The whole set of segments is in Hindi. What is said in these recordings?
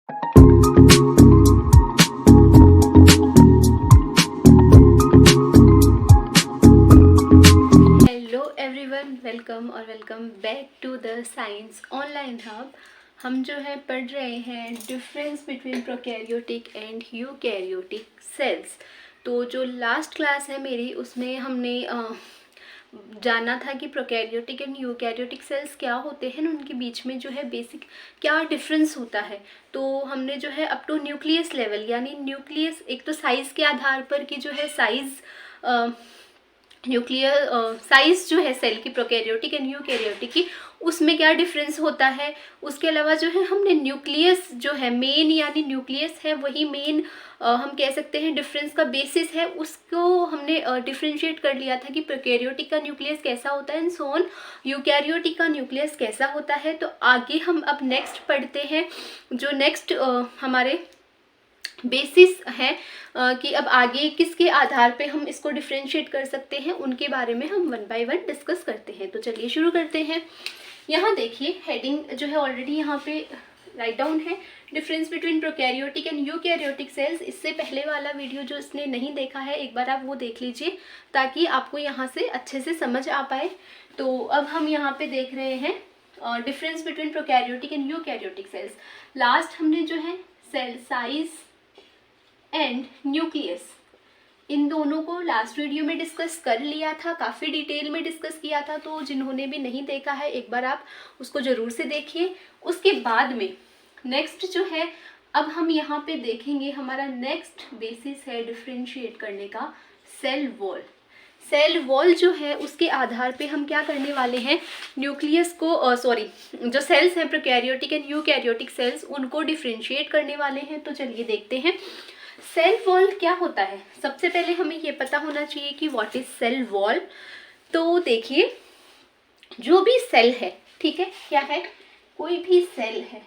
Hello everyone, welcome back to the science online hub. हम जो है पढ़ रहे हैं difference between prokaryotic and eukaryotic cells. तो जो लास्ट क्लास है मेरी, उसमें हमने जाना था कि प्रोकैरियोटिक एंड यूकैरियोटिक सेल्स क्या होते हैं, उनके बीच में जो है बेसिक क्या डिफरेंस होता है। तो हमने जो है अप टू न्यूक्लियस लेवल, यानी न्यूक्लियस एक तो साइज़ के आधार पर कि जो है साइज़ न्यूक्लियर साइज जो है सेल की, प्रोकैरियोटिक एंड यूकैरियोटिक की, उसमें क्या डिफरेंस होता है। उसके अलावा जो है हमने न्यूक्लियस जो है मेन, यानी न्यूक्लियस है वही मेन हम कह सकते हैं डिफरेंस का बेसिस है, उसको हमने डिफ्रेंशिएट कर लिया था कि प्रोकैरियोटिक का न्यूक्लियस कैसा होता है एंड सो ऑन, यूकैरियोटिक का न्यूक्लियस कैसा होता है। तो आगे हम अब नेक्स्ट पढ़ते हैं, जो नेक्स्ट हमारे बेसिस है कि अब आगे किसके आधार पे हम इसको डिफ्रेंशिएट कर सकते हैं, उनके बारे में हम वन बाय वन डिस्कस करते हैं। तो चलिए शुरू करते हैं। यहाँ देखिए हेडिंग जो है ऑलरेडी यहाँ पे राइट डाउन है, difference between prokaryotic and eukaryotic sales. इससे पहले वाला वीडियो जो इसने नहीं देखा है, एक बार आप वो देख लीजिए ताकि आपको यहाँ से अच्छे से समझ आ पाए। तो अब हम यहाँ पे देख रहे हैं difference between prokaryotic and eukaryotic sales. Last हमने जो है सेल साइज एंड न्यूक्लियस, इन दोनों को लास्ट वीडियो में डिस्कस कर लिया था, काफ़ी डिटेल में डिस्कस किया था। तो जिन्होंने भी नहीं देखा है, एक बार आप उसको ज़रूर से देखिए। उसके बाद में नेक्स्ट जो है, अब हम यहाँ पे देखेंगे हमारा नेक्स्ट बेसिस है डिफ्रेंशिएट करने का, सेल वॉल। सेल वॉल जो है उसके आधार पे हम क्या करने वाले हैं, न्यूक्लियस को जो सेल्स हैं प्रोकैरियोटिक एंड यूकैरियोटिक सेल्स, उनको डिफ्रेंशिएट करने वाले हैं। तो चलिए देखते हैं सेल वॉल क्या होता है। सबसे पहले हमें ये पता होना चाहिए कि व्हाट इज सेल वॉल। तो देखिए, जो भी सेल है, ठीक है, क्या है, कोई भी सेल है,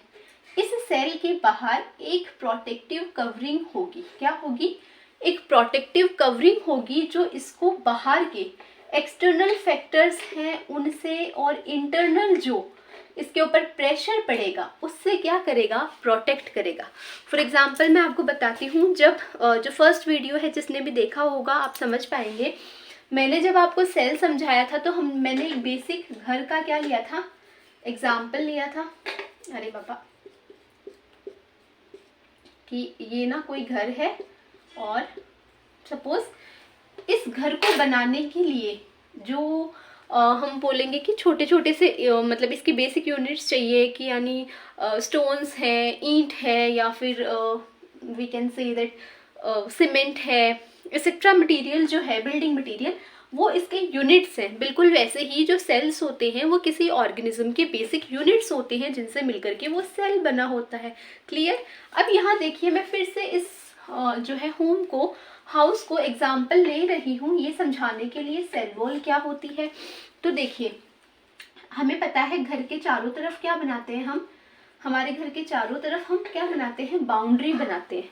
इस सेल के बाहर एक प्रोटेक्टिव कवरिंग होगी। क्या होगी? एक प्रोटेक्टिव कवरिंग होगी जो इसको बाहर के एक्सटर्नल फैक्टर्स हैं उनसे और इंटरनल जो इसके ऊपर प्रेशर पड़ेगा उससे क्या करेगा, प्रोटेक्ट करेगा। फॉर एग्जांपल मैं आपको बताती हूँ, जब जो फर्स्ट वीडियो है जिसने भी देखा होगा आप समझ पाएंगे, मैंने जब आपको सेल समझाया था तो मैंने एक बेसिक घर का क्या लिया था, एग्जाम्पल लिया था। अरे बाबा, कि ये ना कोई घर है और सपोज इस घर को बनाने के लिए जो हम बोलेंगे कि छोटे छोटे से मतलब इसकी बेसिक यूनिट्स चाहिए, कि यानी स्टोन्स हैं, ईंट है, या फिर we can say that cement है, एक्सेट्रा मटेरियल जो है, बिल्डिंग मटेरियल, वो इसके यूनिट्स हैं। बिल्कुल वैसे ही जो सेल्स होते हैं वो किसी ऑर्गेनिज्म के बेसिक यूनिट्स होते हैं जिनसे मिलकर के वो सेल बना होता है। क्लियर? अब यहाँ देखिए, मैं फिर से इस जो है होम को, हाउस को एग्जाम्पल ले रही हूँ ये समझाने के लिए सेल वॉल क्या होती है। तो देखिए, हमें पता है घर के चारों तरफ क्या बनाते हैं हम, हमारे घर के चारों तरफ हम क्या बनाते हैं, बाउंड्री बनाते हैं।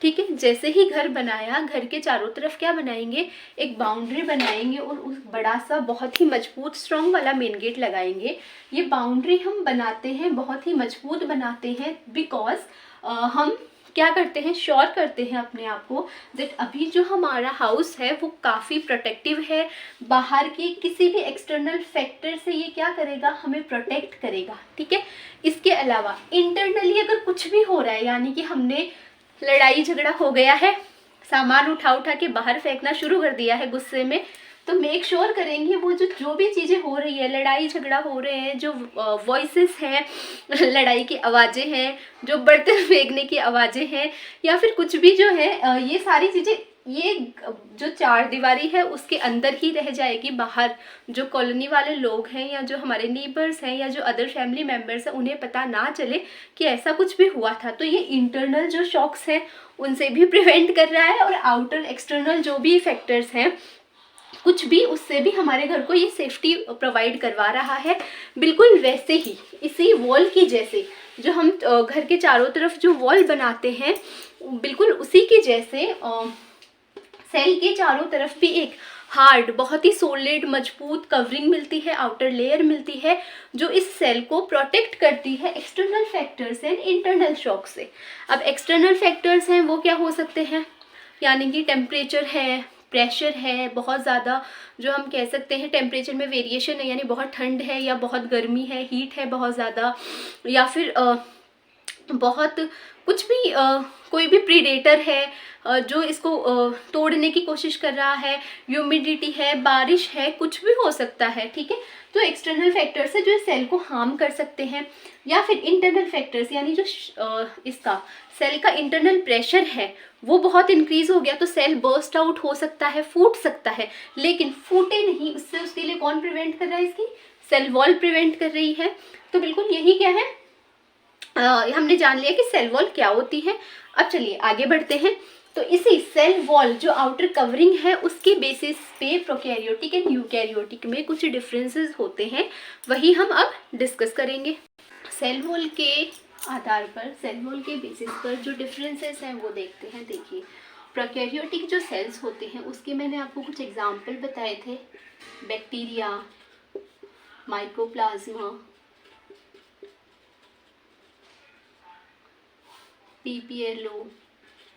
ठीक है, जैसे ही घर बनाया, घर के चारों तरफ क्या बनाएंगे, एक बाउंड्री बनाएंगे और उस बड़ा सा बहुत ही मजबूत स्ट्रॉन्ग वाला मेन गेट लगाएंगे। ये बाउंड्री हम बनाते हैं, बहुत ही मजबूत बनाते हैं, बिकॉज हम क्या करते हैं, श्योर करते हैं अपने आप को दैट अभी जो हमारा हाउस है वो काफ़ी प्रोटेक्टिव है, बाहर की किसी भी एक्सटर्नल फैक्टर से ये क्या करेगा, हमें प्रोटेक्ट करेगा। ठीक है, इसके अलावा इंटरनली अगर कुछ भी हो रहा है, यानी कि हमने लड़ाई झगड़ा हो गया है, सामान उठा उठा के बाहर फेंकना शुरू कर दिया है गुस्से में, तो मेक श्योर करेंगे वो जो भी चीज़ें हो रही है, लड़ाई झगड़ा हो रहे हैं, जो वॉइसेस हैं, लड़ाई की आवाज़ें हैं, जो बर्तन फेंकने की आवाज़ें हैं, या फिर कुछ भी जो है, ये सारी चीज़ें ये जो चार दीवारी है उसके अंदर ही रह जाएगी। बाहर जो कॉलोनी वाले लोग हैं या जो हमारे नीबर्स हैं या जो अदर फैमिली मेम्बर्स हैं, उन्हें पता ना चले कि ऐसा कुछ भी हुआ था। तो ये इंटरनल जो शॉक्स हैं उनसे भी प्रिवेंट कर रहा है, और आउटर एक्सटर्नल जो भी फैक्टर्स हैं कुछ भी, उससे भी हमारे घर को ये सेफ्टी प्रोवाइड करवा रहा है। बिल्कुल वैसे ही इसी वॉल की जैसे जो हम घर के चारों तरफ जो वॉल बनाते हैं, बिल्कुल उसी के जैसे सेल के चारों तरफ भी एक हार्ड, बहुत ही सॉलिड मजबूत कवरिंग मिलती है, आउटर लेयर मिलती है जो इस सेल को प्रोटेक्ट करती है external factors and internal shock से। अब एक्सटर्नल फैक्टर्स हैं वो क्या हो सकते हैं, यानी कि टेम्परेचर है, प्रेशर है, बहुत ज़्यादा जो हम कह सकते हैं टेम्परेचर में वेरिएशन है, यानी बहुत ठंड है या बहुत गर्मी है, हीट है बहुत ज़्यादा, या फिर बहुत कुछ भी कोई भी प्रीडेटर है जो इसको तोड़ने की कोशिश कर रहा है, ह्यूमिडिटी है, बारिश है, कुछ भी हो सकता है, ठीक है। तो एक्सटर्नल फैक्टर्स है जो सेल को हार्म कर सकते हैं, या फिर इंटरनल फैक्टर्स, यानी जो इसका सेल का इंटरनल प्रेशर है वो बहुत इंक्रीज हो गया तो सेल बर्स्ट आउट हो सकता है, फूट सकता है, लेकिन फूटे नहीं, उससे उसके लिए कौन प्रिवेंट कर रहा है, इसकी सेल वॉल प्रिवेंट कर रही है। तो बिल्कुल यही क्या है, हमने जान लिया कि सेल वॉल क्या होती है। अब चलिए आगे बढ़ते हैं। तो इसी सेल वॉल जो आउटर कवरिंग है उसके बेसिस पे प्रोकैरियोटिक एंड यूकैरियोटिक में कुछ डिफरेंसेस होते हैं, वही हम अब डिस्कस करेंगे। सेल वॉल के आधार पर, सेल वॉल के बेसिस पर जो डिफरेंसेस हैं वो देखते हैं। देखिए, प्रोकैरियोटिक जो सेल्स होते हैं उसके मैंने आपको कुछ एग्जाम्पल बताए थे, बैक्टीरिया, माइकोप्लाज्मा, पीपीएलओ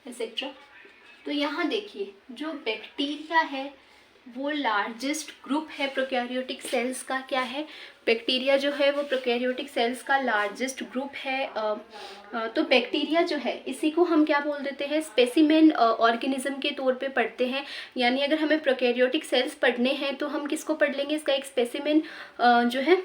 एक्सेट्रा। तो यहाँ देखिए, जो बैक्टीरिया है वो लार्जेस्ट ग्रुप है प्रोकैरियोटिक सेल्स का। क्या है, बैक्टीरिया जो है वो प्रोकैरियोटिक सेल्स का लार्जेस्ट ग्रुप है। तो बैक्टीरिया जो है इसी को हम क्या बोल देते हैं, स्पेसिमेन ऑर्गेनिज्म के तौर पे पढ़ते हैं। यानी अगर हमें प्रोकैरियोटिक सेल्स पढ़ने हैं तो हम किसको पढ़ लेंगे, इसका एक स्पेसिमेन जो है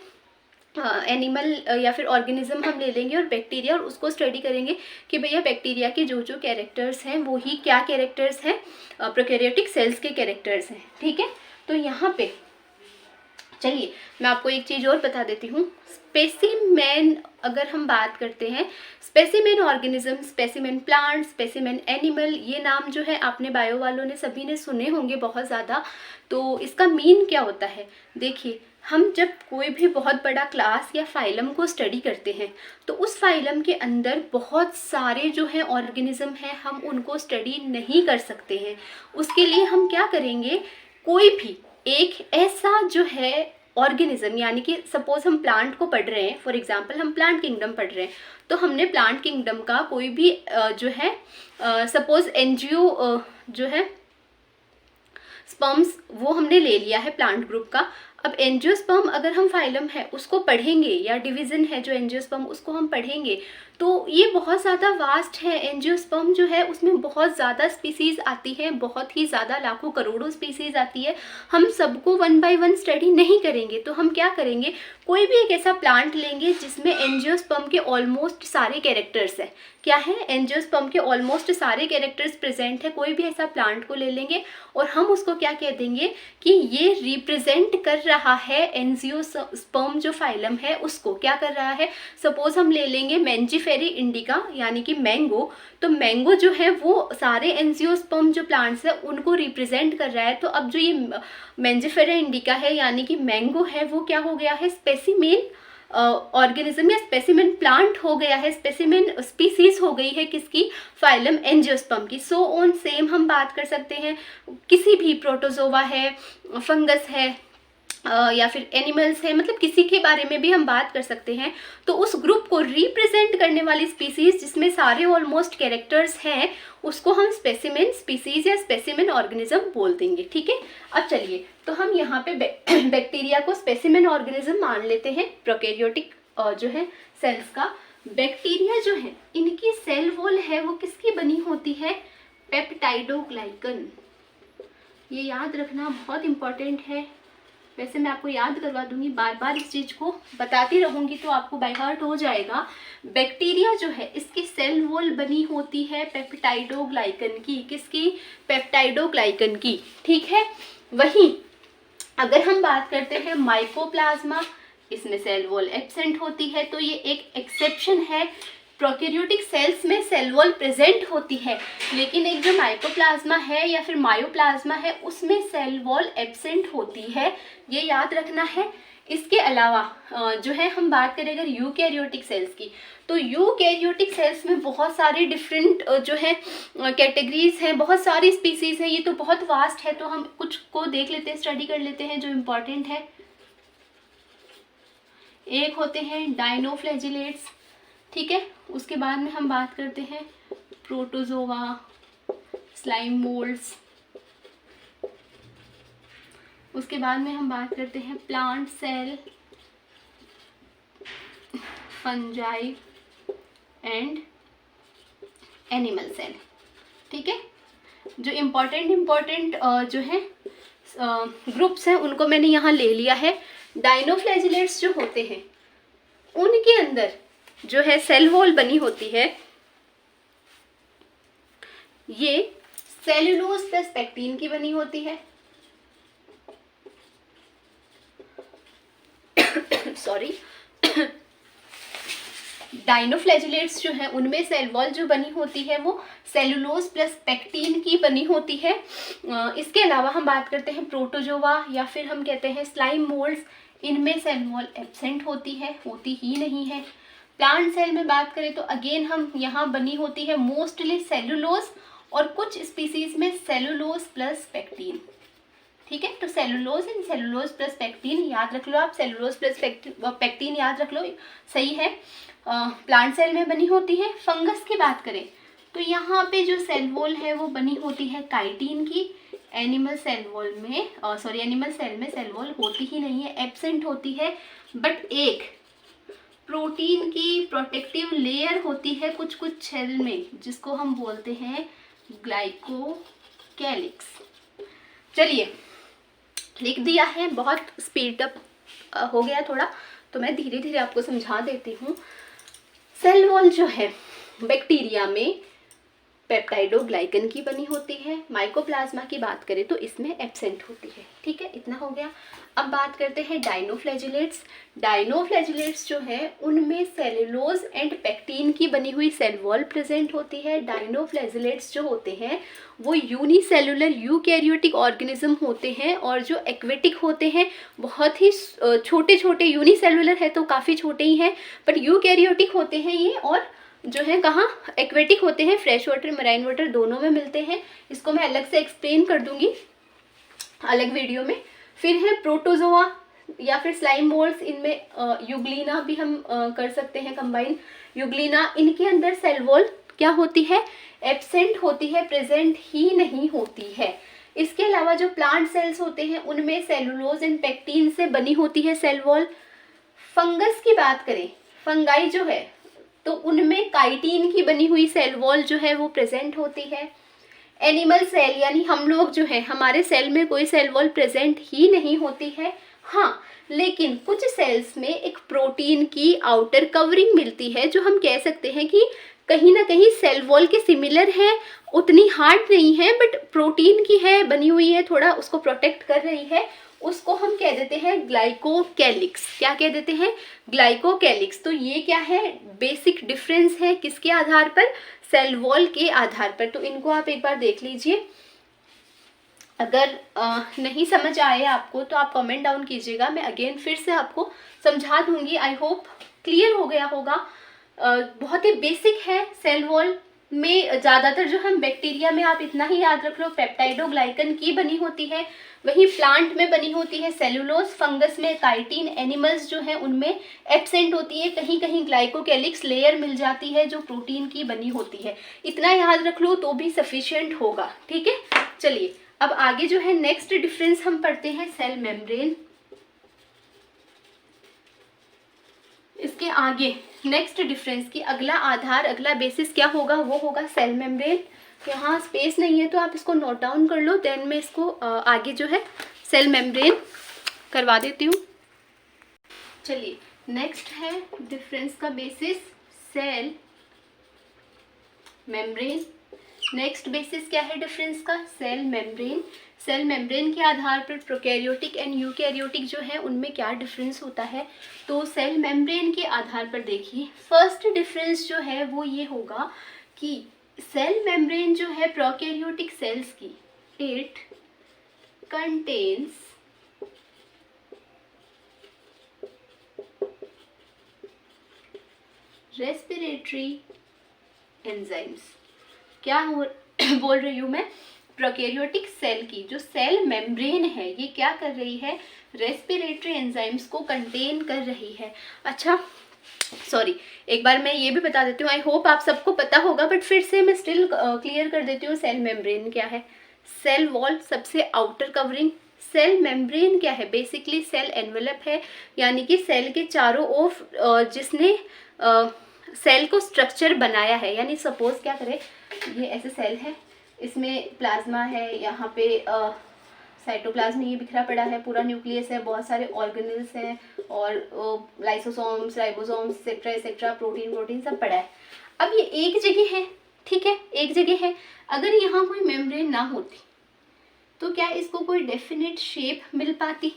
एनिमल या फिर ऑर्गेनिज्म हम ले लेंगे और बैक्टीरिया, और उसको स्टडी करेंगे कि भैया बैक्टीरिया के जो जो कैरेक्टर्स हैं वो ही क्या कैरेक्टर्स हैं, प्रोकैरियोटिक सेल्स के कैरेक्टर्स हैं, ठीक है। तो यहाँ पे चलिए मैं आपको एक चीज़ और बता देती हूँ। स्पेसिमेन अगर हम बात करते हैं, specimen organism, specimen plant, specimen animal, ये नाम जो है आपने बायो वालों ने सभी ने सुने होंगे बहुत ज़्यादा। तो इसका मीन क्या होता है, देखिए हम जब कोई भी बहुत बड़ा क्लास या फाइलम को स्टडी करते हैं तो उस फाइलम के अंदर बहुत सारे जो हैं ऑर्गेनिज्म हैं, हम उनको स्टडी नहीं कर सकते हैं। उसके लिए हम क्या करेंगे, कोई भी एक ऐसा जो है ऑर्गेनिज्म, यानी कि सपोज हम प्लांट को पढ़ रहे हैं, फॉर एग्जांपल हम प्लांट किंगडम पढ़ रहे हैं, तो हमने प्लांट किंगडम का कोई भी जो है सपोज एनजीओ जो है स्पर्म्स वो हमने ले लिया है प्लांट ग्रुप का। अब एंजियोस्पर्म अगर हम फाइलम है उसको पढ़ेंगे, या डिवीज़न है जो एंजियोस्पर्म उसको हम पढ़ेंगे, तो ये बहुत ज़्यादा वास्ट है। एंजियोस्पर्म जो है उसमें बहुत ज़्यादा स्पीसीज़ आती हैं, बहुत ही ज़्यादा लाखों करोड़ों स्पीसीज़ आती है। हम सबको वन बाय वन स्टडी नहीं करेंगे, तो हम क्या करेंगे, कोई भी एक ऐसा प्लांट लेंगे जिसमें एंजियोस्पर्म के ऑलमोस्ट सारे कैरेक्टर्स हैं। क्या है, एंजियोस्पर्म के ऑलमोस्ट सारे कैरेक्टर्स प्रेजेंट है, कोई भी ऐसा प्लांट को ले लेंगे और हम उसको क्या कह देंगे कि ये रिप्रेजेंट कर रहा है एंजियोस्पर्म जो फाइलम है उसको, क्या कर रहा है। सपोज हम ले लेंगे मैंजीफेरी इंडिका यानी कि मैंगो, तो मैंगो जो है वो सारे एंजियोस्पर्म जो प्लांट्स है उनको रिप्रेजेंट कर रहा है। तो अब जो ये मैंजीफेरी इंडिका है यानी कि मैंगो है वो क्या हो गया है, स्पेसिमेन ऑर्गेनिज्म या स्पेसिमेन प्लांट हो गया है, स्पेसिमेन स्पीसीज हो गई है किसकी, फाइलम एंजियोस्पर्म की। सो ऑन सेम हम बात कर सकते हैं, किसी भी प्रोटोजोवा है, फंगस है या फिर एनिमल्स है, मतलब किसी के बारे में भी हम बात कर सकते हैं। तो उस ग्रुप को रिप्रेजेंट करने वाली स्पीसीज जिसमें सारे ऑलमोस्ट कैरेक्टर्स हैं उसको हम स्पेसिमेन स्पीसीज या स्पेसिमेन ऑर्गेनिज्म बोल देंगे, ठीक है। अब चलिए, तो हम यहाँ पे बैक्टीरिया को स्पेसिमेन ऑर्गेनिज्म मान लेते हैं प्रोकैरियोटिक जो है सेल्स का। बैक्टीरिया जो है इनकी सेल वॉल है वो किसकी बनी होती है, पेप्टाइडोग्लाइकन। ये याद रखना बहुत इंपॉर्टेंट है। वैसे मैं आपको याद करवा दूंगी, बार बार इस चीज़ को बताती रहूंगी तो आपको बाय हार्ट हो जाएगा। बैक्टीरिया जो है इसकी सेल वॉल बनी होती है पेप्टाइडोग्लाइकन की, किसकी, पेप्टाइडोग्लाइकन की, ठीक है। वहीं अगर हम बात करते हैं माइकोप्लाज्मा, इसमें सेल वॉल एब्सेंट होती है, तो ये एक एक्सेप्शन है। प्रोकैरियोटिक सेल्स में सेल वॉल प्रेजेंट होती है, लेकिन एक जो माइकोप्लाज्मा है या फिर मायोप्लाज्मा है उसमें सेल वॉल एब्सेंट होती है। ये याद रखना है। इसके अलावा जो है हम बात करें अगर यूकैरियोटिक सेल्स की, तो यूकैरियोटिक सेल्स में बहुत सारे डिफरेंट जो है कैटेगरीज हैं, बहुत सारी स्पीसीज हैं। ये तो बहुत वास्ट है, तो हम कुछ को देख लेते हैं, स्टडी कर लेते हैं जो इम्पोर्टेंट है। एक होते हैं डायनोफ्लैजिलेट्स, ठीक है। उसके बाद में हम बात करते हैं प्रोटोजोआ, स्लाइम मोल्ड्स। उसके बाद में हम बात करते हैं plant cell, fungi and animal cell, ठीक है। जो इम्पोर्टेंट जो है ग्रुप्स हैं उनको मैंने यहाँ ले लिया है। डायनोफ्लैजिलेट्स जो होते हैं उनके अंदर जो है सेल वॉल बनी होती है, ये सेल्यूलोज प्लस पेक्टिन की बनी होती है। सॉरी डायनोफ्लैजिलेट्स जो है उनमें सेल वॉल जो बनी होती है वो सेलुलोज प्लस पेक्टिन की बनी होती है। इसके अलावा हम बात करते हैं प्रोटोजोआ या फिर हम कहते हैं स्लाइम मोल्ड्स, इनमें सेल वॉल एब्सेंट होती है, होती ही नहीं है। प्लांट सेल में बात करें तो अगेन हम यहाँ बनी होती है मोस्टली सेलुलोज और कुछ स्पीसीज में सेलुलोज प्लस पेक्टिन, ठीक है। तो cellulose and cellulose plus pectin याद रख लो आप, सेलुलोज प्लस पेक्टिन याद रख लो, सही है। प्लांट सेल में बनी होती है। फंगस की बात करें तो यहाँ पे जो सेल वॉल है वो बनी होती है काइटिन की। एनिमल सेल में सेल वॉल होती ही नहीं है, एब्सेंट होती है। बट एक प्रोटीन की प्रोटेक्टिव लेयर होती है कुछ कुछ सेल में, जिसको हम बोलते हैं ग्लाइकोकैलिक्स। चलिए लिख दिया है, बहुत स्पीड अप हो गया थोड़ा, तो मैं धीरे धीरे आपको समझा देती हूँ। सेल वॉल जो है बैक्टीरिया में पेप्टाइडोग्लाइकन की बनी होती है। माइकोप्लाज्मा की बात करें तो इसमें एब्सेंट होती है, ठीक है। इतना हो गया। अब बात करते हैं डायनोफ्लैजिलेट्स। डायनोफ्लैजिलेट्स जो है उनमें सेलुलोज एंड पेक्टिन की बनी हुई सेल वॉल प्रेजेंट होती है। डायनोफ्लैजिलेट्स जो होते हैं वो यूनिसेलुलर यूकैरियोटिक ऑर्गेनिज्म होते हैं, और जो एक्वेटिक होते हैं बहुत ही छोटे छोटे, यूनिसेलुलर है तो काफ़ी छोटे ही हैं, बट यूकैरियोटिक होते हैं ये, और जो है कहाँ एक्वेटिक होते हैं, फ्रेश वाटर मराइन वाटर दोनों में मिलते हैं। इसको मैं अलग से एक्सप्लेन कर दूंगी अलग वीडियो में। फिर है प्रोटोजोआ या फिर स्लाइम मोल्ड्स, इनमें यूग्लिना भी हम कर सकते हैं कंबाइन। यूग्लिना, इनके अंदर सेल वॉल क्या होती है, एब्सेंट होती है, प्रेजेंट ही नहीं होती है। इसके अलावा जो प्लांट सेल्स होते हैं उनमें सेलुलोज एंड पेक्टिन से बनी होती है सेल वॉल। फंगस की बात करें, फंगाई जो है तो उनमें काइटिन की बनी हुई सेल वॉल जो है वो प्रेजेंट होती है। एनिमल सेल यानी हम लोग जो है, हमारे सेल में कोई सेल वॉल प्रेजेंट ही नहीं होती है। हाँ, लेकिन कुछ सेल्स में एक प्रोटीन की आउटर कवरिंग मिलती है, जो हम कह सकते हैं कि कहीं ना कहीं सेल वॉल के सिमिलर है, उतनी हार्ड नहीं है बट प्रोटीन की है, बनी हुई है, थोड़ा उसको प्रोटेक्ट कर रही है। उसको हम कह देते हैं ग्लाइकोकैलिक्स। क्या कह देते हैं, ग्लाइकोकैलिक्स। तो ये क्या है, बेसिक डिफरेंस है किसके आधार पर, सेल वॉल के आधार पर। तो इनको आप एक बार देख लीजिए। अगर नहीं समझ आए आपको तो आप कमेंट डाउन कीजिएगा, मैं अगेन फिर से आपको समझा दूंगी। आई होप क्लियर हो गया होगा। बहुत ही बेसिक है। सेल वॉल में ज़्यादातर जो हम बैक्टीरिया में, आप इतना ही याद रख लो, पेप्टाइडोग्लाइकन की बनी होती है। वही प्लांट में बनी होती है सेलुलोज, फंगस में काइटिन, एनिमल्स जो है उनमें एब्सेंट होती है। कहीं कहीं ग्लाइकोकैलिक्स लेयर मिल जाती है जो प्रोटीन की बनी होती है। इतना याद रख लो तो भी सफिशिएंट होगा, ठीक है। चलिए अब आगे जो है नेक्स्ट डिफरेंस हम पढ़ते हैं, सेल मेम्ब्रेन। इसके आगे नेक्स्ट डिफरेंस की अगला आधार, अगला बेसिस क्या होगा, वो होगा सेल मेम्ब्रेन। यहाँ स्पेस नहीं है तो आप इसको नोट डाउन कर लो, देन मैं इसको आगे जो है सेल मेम्ब्रेन करवा देती हूँ। चलिए नेक्स्ट है डिफरेंस का basis cell membrane. Next basis क्या है डिफरेंस का, सेल मेम्ब्रेन। सेल मेम्ब्रेन के आधार पर प्रोकैरियोटिक एंड यूकैरियोटिक जो है उनमें क्या डिफरेंस होता है। तो सेल मेम्ब्रेन के आधार पर देखिए, फर्स्ट डिफरेंस जो है वो ये होगा कि सेल मेम्ब्रेन जो है प्रोकैरियोटिक सेल्स की, इट कंटेन्स रेस्पिरेटरी एंजाइम्स। क्या हो बोल रही हूँ मैं, प्रोकैरियोटिक सेल की जो सेल मेम्ब्रेन है ये क्या कर रही है, रेस्पिरेटरी एंजाइम्स को कंटेन कर रही है। अच्छा सॉरी, एक बार मैं ये भी बता देती हूँ, आई होप आप सबको पता होगा बट फिर से मैं स्टिल क्लियर कर देती हूँ। सेल मेम्ब्रेन क्या है, सेल वॉल सबसे आउटर कवरिंग, सेल मेम्ब्रेन क्या है, बेसिकली सेल एनवेलप है, यानी कि सेल के चारों ओर जिसने सेल को स्ट्रक्चर बनाया है। यानी सपोज क्या करें, ये ऐसे सेल है, इसमें प्लाज्मा है, यहाँ पे साइटोप्लाज्म ये बिखरा पड़ा है, पूरा न्यूक्लियस है, बहुत सारे ऑर्गेनेल्स हैं और lysosomes, ribosomes, etcetera etcetera, protein सब पड़ा है। अब ये एक जगह है, ठीक है, एक जगह है। अगर यहाँ कोई मेम्ब्रेन ना होती तो क्या इसको कोई डेफिनेट शेप मिल पाती?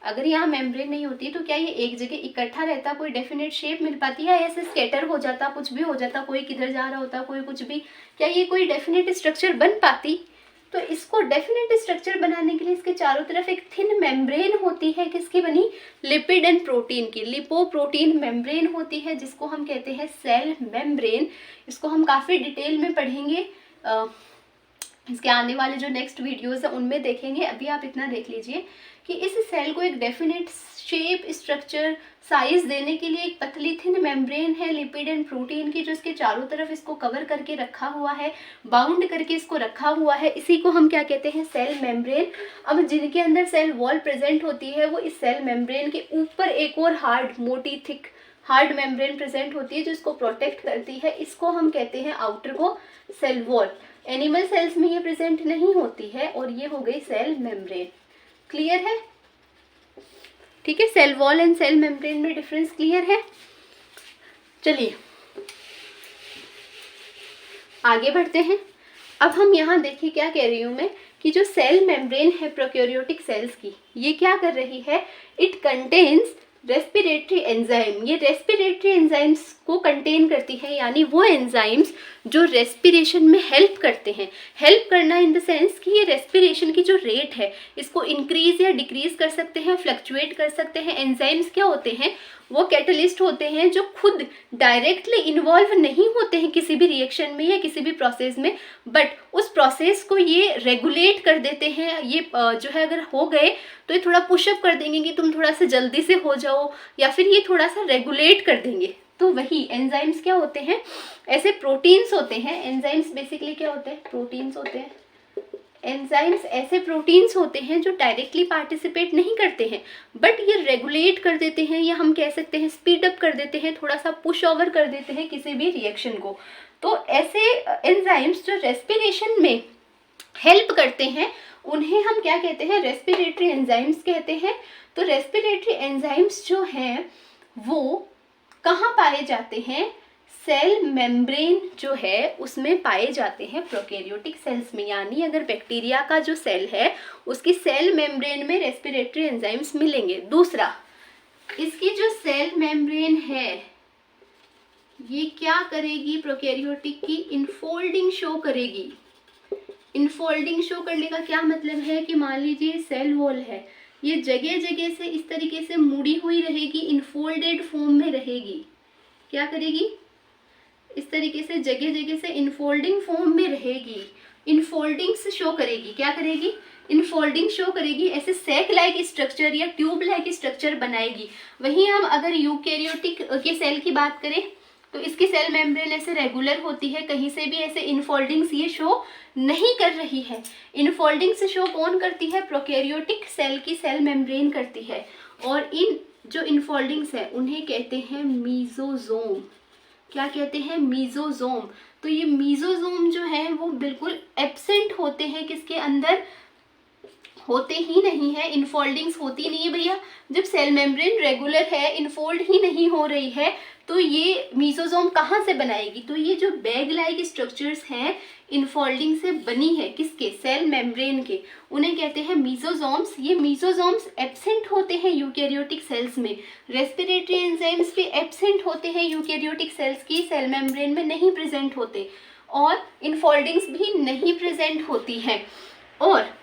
अगर यहाँ मेम्ब्रेन नहीं होती तो क्या ये एक जगह इकट्ठा रहता, कोई डेफिनेट शेप मिल पाती, या ऐसे स्कैटर हो जाता, कुछ भी हो जाता, कोई किधर जा रहा होता, कोई कुछ भी, क्या ये कोई डेफिनेट स्ट्रक्चर बन पाती? तो इसको डेफिनेट स्ट्रक्चर बनाने के लिए इसके चारों तरफ एक थिन मेम्ब्रेन होती है, किसकी बनी, लिपिड एंड प्रोटीन की, लिपोप्रोटीन मेम्ब्रेन होती है, जिसको हम कहते हैं सेल मेम्ब्रेन। इसको हम काफ़ी डिटेल में पढ़ेंगे, इसके आने वाले जो नेक्स्ट वीडियोस है उनमें देखेंगे। अभी आप इतना देख लीजिए कि इस सेल को एक डेफिनेट शेप, स्ट्रक्चर, साइज देने के लिए एक पतली थिन मेम्ब्रेन है लिपिड एंड प्रोटीन की, जो इसके चारों तरफ इसको कवर करके रखा हुआ है, बाउंड करके इसको रखा हुआ है। इसी को हम क्या कहते हैं, सेल मेम्ब्रेन। अब जिनके अंदर सेल वॉल प्रेजेंट होती है वो इस सेल मेम्ब्रेन के ऊपर एक और हार्ड, मोटी, थिक हार्ड मेम्ब्रेन प्रेजेंट होती है जो इसको प्रोटेक्ट करती है। इसको हम कहते हैं आउटर को सेल वॉल। एनिमल सेल्स में ये प्रेजेंट नहीं होती है, और ये हो गई सेल मेम्ब्रेन। क्लियर है? ठीक है, cell wall and cell membrane में डिफरेंस क्लियर है। चलिए आगे बढ़ते हैं। अब हम यहाँ देखिए क्या कह रही हूँ मैं, कि जो सेल मेम्ब्रेन है प्रोकैरियोटिक सेल्स की, ये क्या कर रही है, इट कंटेन्स रेस्पिरेटरी एंजाइम। ये रेस्पिरेटरी एंजाइम्स को कंटेन करती है, यानी वो एंजाइम्स जो रेस्पिरेशन में हेल्प करते हैं। हेल्प करना इन द सेंस कि ये रेस्पिरेशन की जो रेट है इसको इंक्रीज या डिक्रीज कर सकते हैं, फ्लक्चुएट कर सकते हैं। एंजाइम्स क्या होते हैं, वो कैटलिस्ट होते हैं जो खुद डायरेक्टली इन्वॉल्व नहीं होते हैं किसी भी रिएक्शन में या किसी भी प्रोसेस में, बट उस प्रोसेस को ये रेगुलेट कर देते हैं। ये जो है अगर हो गए तो ये थोड़ा पुशअप कर देंगे कि तुम थोड़ा सा जल्दी से हो जाओ, या फिर ये थोड़ा सा रेगुलेट कर देंगे। तो वही एंजाइम्स क्या होते हैं, ऐसे प्रोटीन्स होते हैं। एंजाइम्स बेसिकली क्या होते हैं, प्रोटीन्स होते हैं। एंजाइम्स ऐसे प्रोटीन्स होते हैं जो डायरेक्टली पार्टिसिपेट नहीं करते हैं, बट ये रेगुलेट कर देते हैं, या हम कह सकते हैं स्पीड अप कर देते हैं, थोड़ा सा पुश ओवर कर देते हैं किसी भी रिएक्शन को। तो ऐसे एंजाइम्स जो रेस्पिरेशन में हेल्प करते हैं उन्हें हम क्या कहते हैं, रेस्पिरेटरी एंजाइम्स कहते हैं। तो रेस्पिरेटरी एंजाइम्स जो हैं वो कहाँ पाए जाते हैं, सेल मेम्ब्रेन जो है उसमें पाए जाते हैं प्रोकैरियोटिक सेल्स में। यानी अगर बैक्टीरिया का जो सेल है उसकी सेल मेम्ब्रेन में रेस्पिरेटरी एंजाइम्स मिलेंगे। दूसरा, इसकी जो सेल मेम्ब्रेन है ये क्या करेगी, प्रोकैरियोटिक की इनफोल्डिंग शो करेगी। इनफोल्डिंग शो करने का क्या मतलब है कि मान लीजिए सेल वॉल है, ये जगह जगह से इस तरीके से मुड़ी हुई रहेगी, इनफोल्डेड फॉर्म में रहेगी। क्या करेगी, इस तरीके से जगह जगह से इनफोल्डिंग फॉर्म में रहेगी, इनफोल्डिंग से शो करेगी। क्या करेगी, इनफोल्डिंग शो करेगी, ऐसे सैक लाइक स्ट्रक्चर या ट्यूब लाइक स्ट्रक्चर बनाएगी। वहीं हम अगर यूकैरियोटिक के सेल की बात करें तो इसकी सेल मेम्ब्रेन ऐसे रेगुलर होती है, कहीं से भी ऐसे इनफोल्डिंग्स ये शो नहीं कर रही है। इनफोल्डिंग से शो कौन करती है, प्रोकैरियोटिक सेल की सेल मेम्ब्रेन करती है। और इन जो इनफोल्डिंग्स है उन्हें कहते हैं मीजोजोम। क्या कहते हैं, मीजोजोम। तो ये मीजोजोम जो है वो बिल्कुल एब्सेंट होते हैं, किसके अंदर, होते ही नहीं है, इनफोल्डिंग्स होती नहीं है भैया। जब सेल मेम्ब्रेन रेगुलर है, इनफोल्ड ही नहीं हो रही है, तो ये मीजोजोम कहाँ से बनाएगी, तो ये जो बैग लाइक स्ट्रक्चर्स हैं इनफोल्डिंग से बनी है, किसके, सेल मेम्ब्रेन के, उन्हें कहते हैं मीजोजोम्स। ये मीजोजोम्स एब्सेंट होते हैं यूकैरियोटिक सेल्स में। रेस्पिरेटरी एंजाइम्स भी एब्सेंट होते हैं यूकैरियोटिक सेल्स की सेल मेम्ब्रेन में, नहीं प्रेजेंट होते, और इनफोल्डिंग्स भी नहीं प्रेजेंट होती हैं। और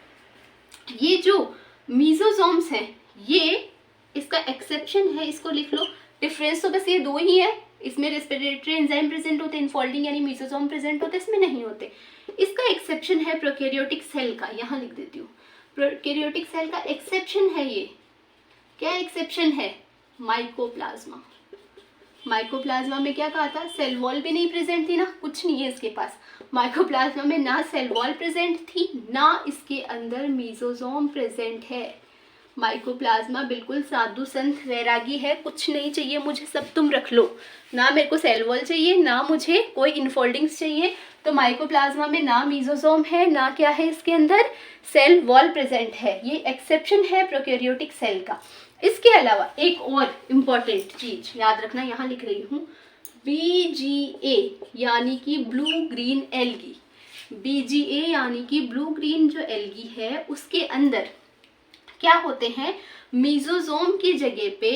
ये जो मीजोजोम्स हैं ये इसका एक्सेप्शन है, इसको लिख लो। डिफरेंस तो बस ये दो ही है, इसमें रेस्पिरेटरी एंजाइम प्रेजेंट होते हैं, इनफोल्डिंग यानी मेसोसोम प्रेजेंट होते हैं, इसमें नहीं होते। इसका एक्सेप्शन है प्रोकैरियोटिक सेल का, यहाँ लिख देती हूँ। प्रोकैरियोटिक सेल का एक्सेप्शन है ये। क्या एक्सेप्शन है? माइकोप्लाज्मा। माइकोप्लाज्मा में क्या कहा था? सेल वॉल भी नहीं प्रेजेंट थी ना, कुछ नहीं है इसके पास। माइकोप्लाज्मा में ना सेल वॉल प्रेजेंट थी, ना इसके अंदर मेसोसोम प्रेजेंट है। माइकोप्लाज्मा बिल्कुल साधु संत वैरागी है, कुछ नहीं चाहिए मुझे, सब तुम रख लो। ना मेरे को सेल वॉल चाहिए, ना मुझे कोई इनफोल्डिंग्स चाहिए। तो माइकोप्लाज्मा में ना मेसोसोम है, ना क्या है इसके अंदर सेल वॉल प्रेजेंट है। ये एक्सेप्शन है प्रोकैरियोटिक सेल का। इसके अलावा एक और इम्पॉर्टेंट चीज याद रखना, यहाँ लिख रही हूँ, BGA यानी कि ब्लू ग्रीन एल्गी। BGA यानी कि ब्लू ग्रीन जो एल्गी है उसके अंदर क्या होते हैं? मेसोसोम की जगह पे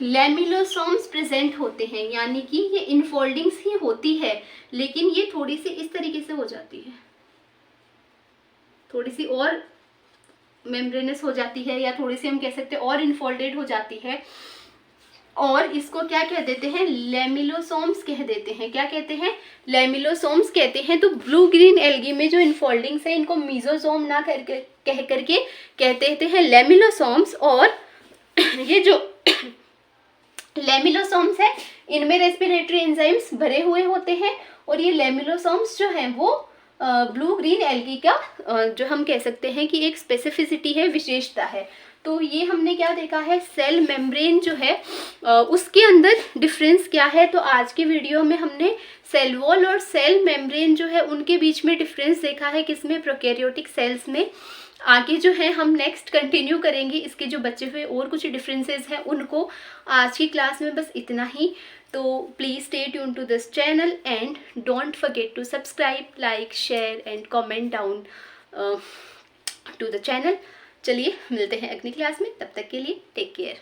लेमिलोसोम्स प्रेजेंट होते हैं, यानी कि ये इनफोल्डिंग्स ही होती है, लेकिन ये थोड़ी सी इस तरीके से हो जाती है, थोड़ी सी और मेम्ब्रेनस हो जाती है, या थोड़ी सी हम कह सकते हैं और इनफोल्डेड हो जाती है। और इसको क्या कह देते हैं? लेमिलोसोम्स कह देते हैं। क्या कहते हैं? लेमिलोसोम्स कहते हैं। तो ब्लू ग्रीन एल्गी में जो इनफोल्डिंग्स है इनको मेसोसोम ना करके कह करके कहते हैं लेमिलोसोम्स। और ये जो लेमिलोसोम्स है इनमें रेस्पिरेटरी एंजाइम्स भरे हुए होते हैं, और ये लेमिलोसोम्स जो हैं वो ब्लू ग्रीन एल्गी का जो हम कह सकते हैं कि एक स्पेसिफिसिटी है, विशेषता है। तो ये हमने क्या देखा है? सेल मेम्ब्रेन जो है उसके अंदर डिफरेंस क्या है। तो आज की वीडियो में हमने सेल वॉल और सेल मेम्ब्रेन जो है उनके बीच में डिफरेंस देखा है, किसमें? प्रोकैरियोटिक सेल्स में। आगे जो है हम नेक्स्ट कंटिन्यू करेंगे इसके जो बचे हुए और कुछ डिफरेंसेस हैं उनको। आज की क्लास में बस इतना ही। तो please stay tune to this channel and don't forget to subscribe, like, share and comment down to the channel. चलिए मिलते हैं अगली क्लास में, तब तक के लिए टेक केयर।